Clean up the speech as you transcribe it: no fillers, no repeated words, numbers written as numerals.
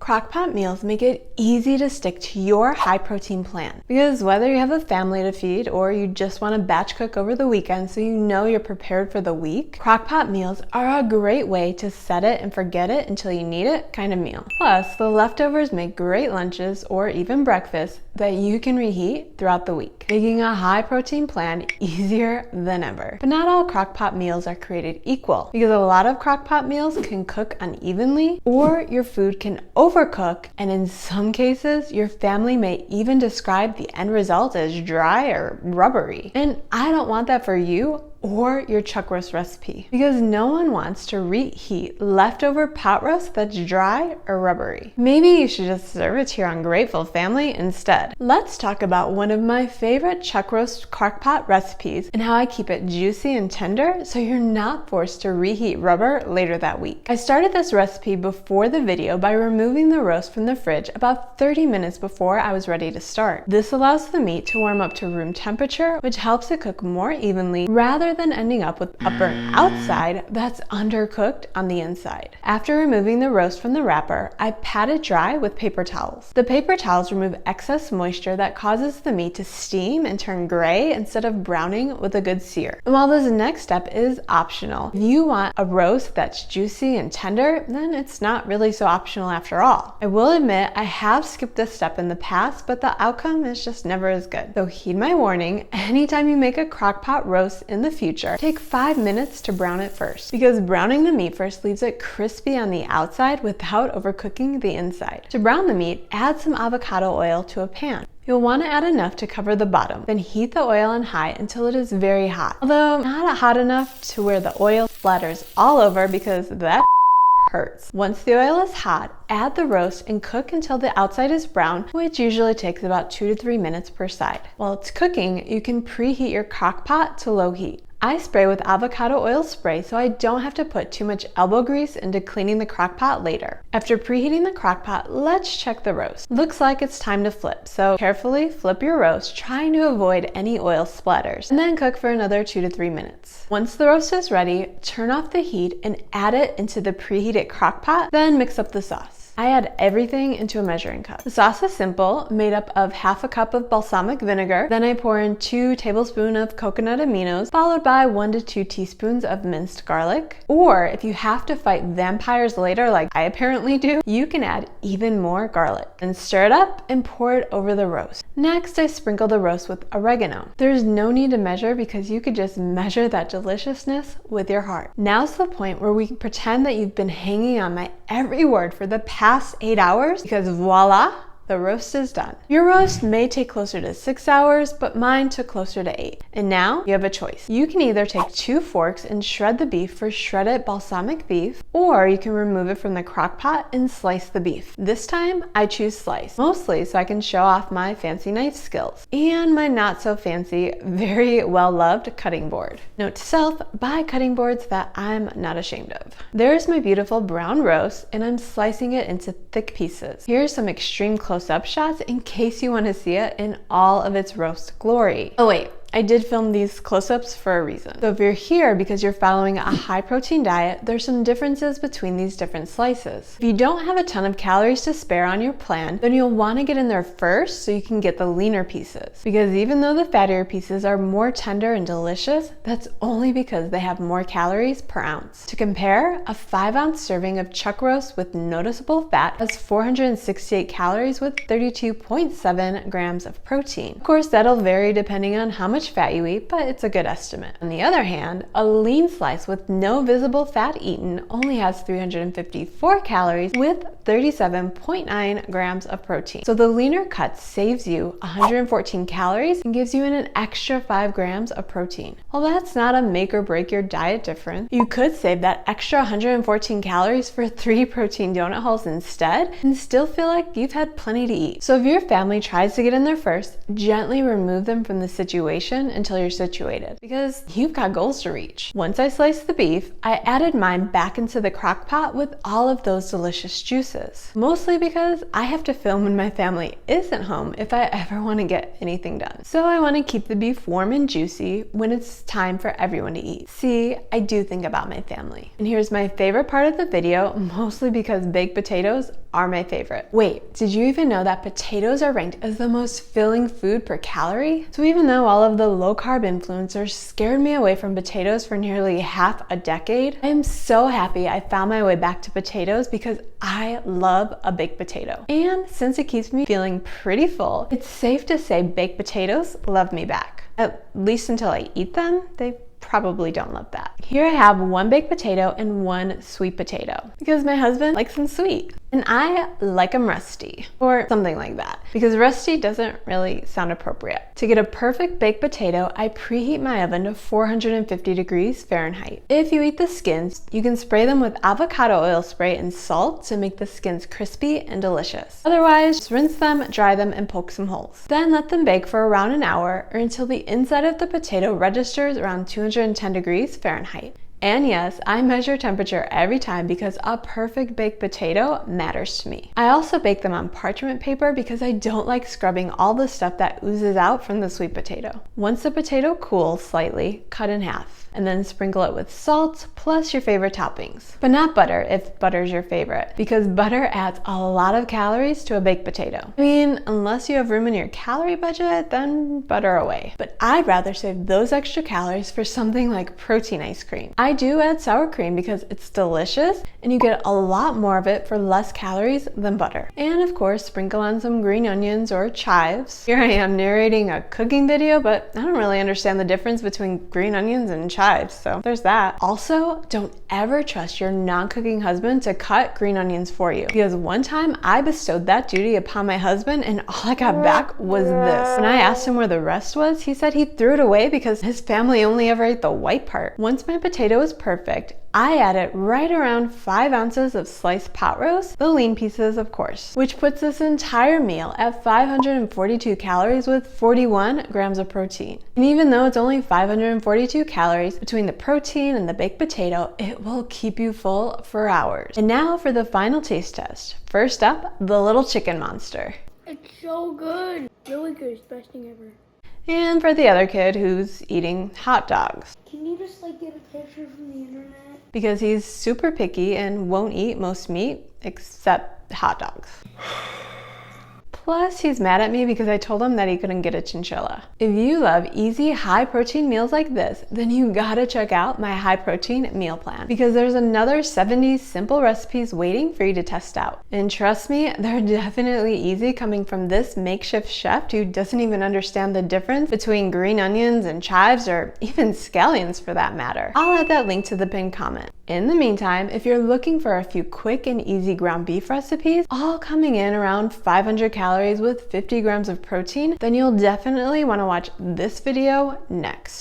crockpot meals make it easy to stick to your high protein plan. Because whether you have a family to feed or you just want to batch cook over the weekend so you know you're prepared for the week, crockpot meals are a great way to set it and forget it until you need it kind of meal. Plus, the leftovers make great lunches or even breakfast that you can reheat throughout the week, making a high protein plan easier than ever. But not all crockpot meals are created equal, because a lot of crockpot meals can cook unevenly, or your food can overcook, and in some cases, your family may even describe the end result as dry or rubbery. And I don't want that for you or your chuck roast recipe, because no one wants to reheat leftover pot roast that's dry or rubbery. Maybe you should just serve it to your ungrateful family instead. Let's talk about one of my favorite chuck roast crockpot recipes and how I keep it juicy and tender so you're not forced to reheat rubber later that week. I started this recipe before the video by removing the roast from the fridge about 30 minutes before I was ready to start. This allows the meat to warm up to room temperature, which helps it cook more evenly rather than ending up with a burnt outside that's undercooked on the inside. After removing the roast from the wrapper, I pat it dry with paper towels. The paper towels remove excess moisture that causes the meat to steam and turn gray instead of browning with a good sear. And while this next step is optional, if you want a roast that's juicy and tender, then it's not really so optional after all. I will admit I have skipped this step in the past, but the outcome is just never as good. So heed my warning, anytime you make a crockpot roast in the future, take 5 minutes to brown it first, because browning the meat first leaves it crispy on the outside without overcooking the inside. To brown the meat, add some avocado oil to a pan. You'll want to add enough to cover the bottom, then heat the oil on high until it is very hot. Although not hot enough to where the oil splatters all over, because that hurts. Once the oil is hot, add the roast and cook until the outside is brown, which usually takes about 2 to 3 minutes per side. While it's cooking, you can preheat your crock pot to low heat. I spray with avocado oil spray so I don't have to put too much elbow grease into cleaning the crock pot later. After preheating the crock pot, let's check the roast. Looks like it's time to flip, so carefully flip your roast, trying to avoid any oil splatters, and then cook for another 2 to 3 minutes. Once the roast is ready, turn off the heat and add it into the preheated crock pot, then mix up the sauce. I add everything into a measuring cup. The sauce is simple, made up of half a cup of balsamic vinegar. Then I pour in 2 tablespoons of coconut aminos, followed by 1 to 2 teaspoons of minced garlic. Or if you have to fight vampires later, like I apparently do, you can add even more garlic. Then stir it up and pour it over the roast. Next, I sprinkle the roast with oregano. There's no need to measure, because you could just measure that deliciousness with your heart. Now's the point where we pretend that you've been hanging on my every word for the past 8 hours, because voila, the roast is done. Your roast may take closer to 6 hours, but mine took closer to 8. And now you have a choice. You can either take 2 forks and shred the beef for shredded balsamic beef, or you can remove it from the crock pot and slice the beef. This time I choose slice, mostly so I can show off my fancy knife skills and my not so fancy, very well loved cutting board. Note to self, buy cutting boards that I'm not ashamed of. There's my beautiful brown roast, and I'm slicing it into thick pieces. Here's some extreme close-up shots in case you want to see it in all of its roast glory. Oh wait, I did film these close-ups for a reason. So if you're here because you're following a high protein diet, there's some differences between these different slices. If you don't have a ton of calories to spare on your plan, then you'll want to get in there first so you can get the leaner pieces. Because even though the fattier pieces are more tender and delicious, that's only because they have more calories per ounce. To compare, a 5-ounce serving of chuck roast with noticeable fat has 468 calories with 32.7 grams of protein. Of course, that'll vary depending on how much fat you eat, but it's a good estimate. On the other hand, a lean slice with no visible fat eaten only has 354 calories with 37.9 grams of protein. So the leaner cut saves you 114 calories and gives you an extra 5 grams of protein. Well, that's not a make or break your diet difference. You could save that extra 114 calories for 3 protein donut holes instead and still feel like you've had plenty to eat. So if your family tries to get in there first, gently remove them from the situation motivation until you're situated, because you've got goals to reach. Once I sliced the beef, I added mine back into the crock pot with all of those delicious juices. Mostly because I have to film when my family isn't home if I ever want to get anything done. So I want to keep the beef warm and juicy when it's time for everyone to eat. See, I do think about my family. And here's my favorite part of the video, mostly because baked potatoes are my favorite. Wait, did you even know that potatoes are ranked as the most filling food per calorie? So even though all of the low-carb influencers scared me away from potatoes for nearly half a decade, I am so happy I found my way back to potatoes because I love a baked potato. And since it keeps me feeling pretty full, it's safe to say baked potatoes love me back. At least until I eat them, they probably don't love that. Here I have one baked potato and one sweet potato because my husband likes them sweet and I like them rusty or something like that, because rusty doesn't really sound appropriate. To get a perfect baked potato, I preheat my oven to 450 degrees Fahrenheit. If you eat the skins, you can spray them with avocado oil spray and salt to make the skins crispy and delicious. Otherwise, just rinse them, dry them, and poke some holes. Then let them bake for around an hour or until the inside of the potato registers around 210 degrees Fahrenheit. And yes, I measure temperature every time because a perfect baked potato matters to me. I also bake them on parchment paper because I don't like scrubbing all the stuff that oozes out from the sweet potato. Once the potato cools slightly, cut in half. And then sprinkle it with salt plus your favorite toppings. But not butter if butter's your favorite, because butter adds a lot of calories to a baked potato. I mean, unless you have room in your calorie budget, then butter away. But I'd rather save those extra calories for something like protein ice cream. I do add sour cream because it's delicious and you get a lot more of it for less calories than butter. And of course, sprinkle on some green onions or chives. Here I am narrating a cooking video, but I don't really understand the difference between green onions and chives, so there's that. Also, don't ever trust your non-cooking husband to cut green onions for you, because one time I bestowed that duty upon my husband and all I got back was this. When I asked him where the rest was, he said he threw it away because his family only ever ate the white part. Once my potato was perfect, I added right around 5 ounces of sliced pot roast, the lean pieces of course, which puts this entire meal at 542 calories with 41 grams of protein. And even though it's only 542 calories, between the protein and the baked potato, it will keep you full for hours. And now for the final taste test. First up, the little chicken monster. It's so good. Really good. It's the best thing ever. And for the other kid who's eating hot dogs. Can you just get a picture from the internet? Because he's super picky and won't eat most meat except hot dogs. Plus, he's mad at me because I told him that he couldn't get a chinchilla. If you love easy, high-protein meals like this, then you gotta check out my high-protein meal plan, because there's another 70 simple recipes waiting for you to test out. And trust me, they're definitely easy coming from this makeshift chef who doesn't even understand the difference between green onions and chives, or even scallions for that matter. I'll add that link to the pinned comment. In the meantime, if you're looking for a few quick and easy ground beef recipes, all coming in around 500 calories with 50 grams of protein, then you'll definitely want to watch this video next.